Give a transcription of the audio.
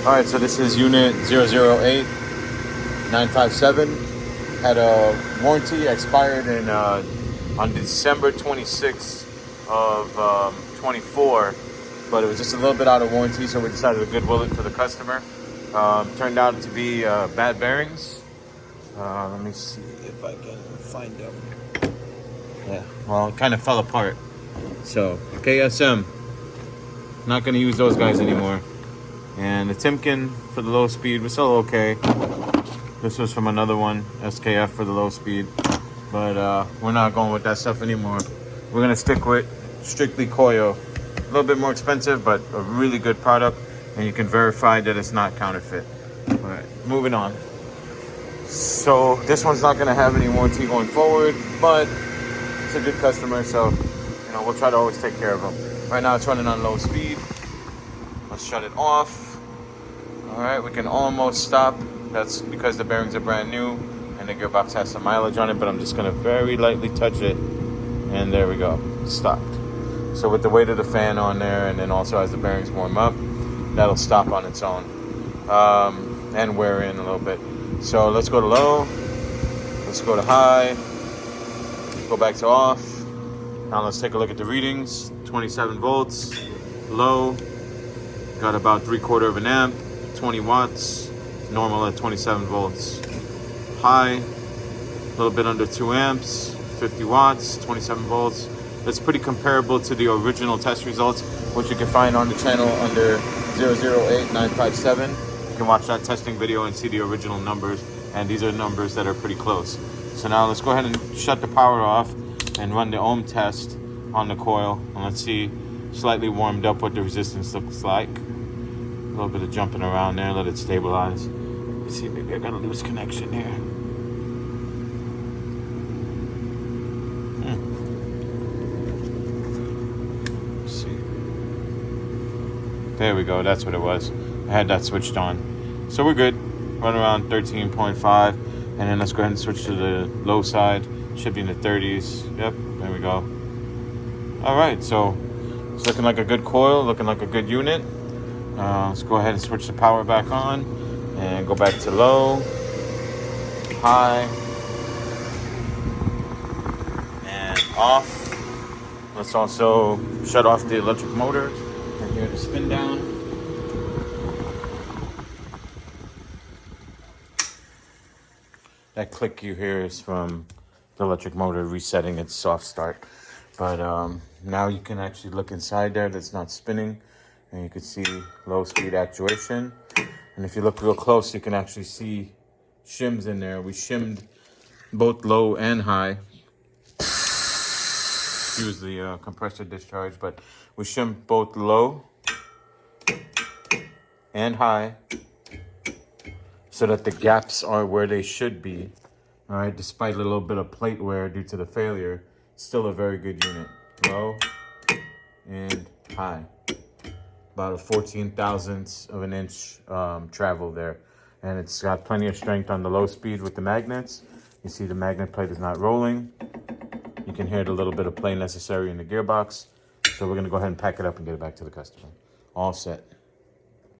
All right, so this is unit 008957. Had a warranty expired on December 26th of 24, but it was just a little bit out of warranty, so we decided to goodwill it for the customer. Turned out to be bad bearings. Let me see if I can find them. Yeah, well, it kind of fell apart. So, KSM, not going to use those guys anymore. And the Timken for the low speed was still okay. This was from another one, SKF for the low speed. But we're not going with that stuff anymore. We're going to stick with strictly Koyo. A little bit more expensive, but a really good product. And you can verify that it's not counterfeit. All right, moving on. So this one's not going to have any warranty going forward, but it's a good customer, so we'll try to always take care of them. Right now it's running on low speed. Let's shut it off. All right, we can almost stop. That's because the bearings are brand new and the gearbox has some mileage on it, but I'm just going to very lightly touch it, and there we go, stopped. So with the weight of the fan on there, and then also as the bearings warm up, that'll stop on its own and wear in a little bit. So let's go to low, let's go to high, go back to off. Now let's take a look at the readings. 27 volts, low, got about 3/4 of an amp, 20 watts, normal at 27 volts. High, a little bit under 2 amps, 50 watts, 27 volts. That's pretty comparable to the original test results, which you can find on the channel under 008957. You can watch that testing video and see the original numbers, and these are numbers that are pretty close. So now let's go ahead and shut the power off and run the ohm test on the coil, and let's see slightly warmed up what the resistance looks like. A little bit of jumping around there, let it stabilize. Let's see, maybe I got a loose connection here. Let's see. There we go, that's what it was. I had that switched on. So we're good. Run around 13.5, and then let's go ahead and switch to the low side. Should be in the 30s. Yep, there we go. All right, so it's looking like a good coil, looking like a good unit. Let's go ahead and switch the power back on and go back to low, high, and off. Let's also shut off the electric motor and hear the spin down. That click you hear is from the electric motor resetting its soft start. But now you can actually look inside there. That's not spinning, and you can see low speed actuation. And if you look real close, you can actually see shims in there. We shimmed both low and high. Excuse the compressor discharge, but we shimmed both low and high so that the gaps are where they should be. All right, despite a little bit of plate wear due to the failure, still a very good unit. Low and high. About a 14 thousandths of an inch travel there. And it's got plenty of strength on the low speed with the magnets. You see the magnet plate is not rolling. You can hear the little bit of play necessary in the gearbox. So we're gonna go ahead and pack it up and get it back to the customer. All set.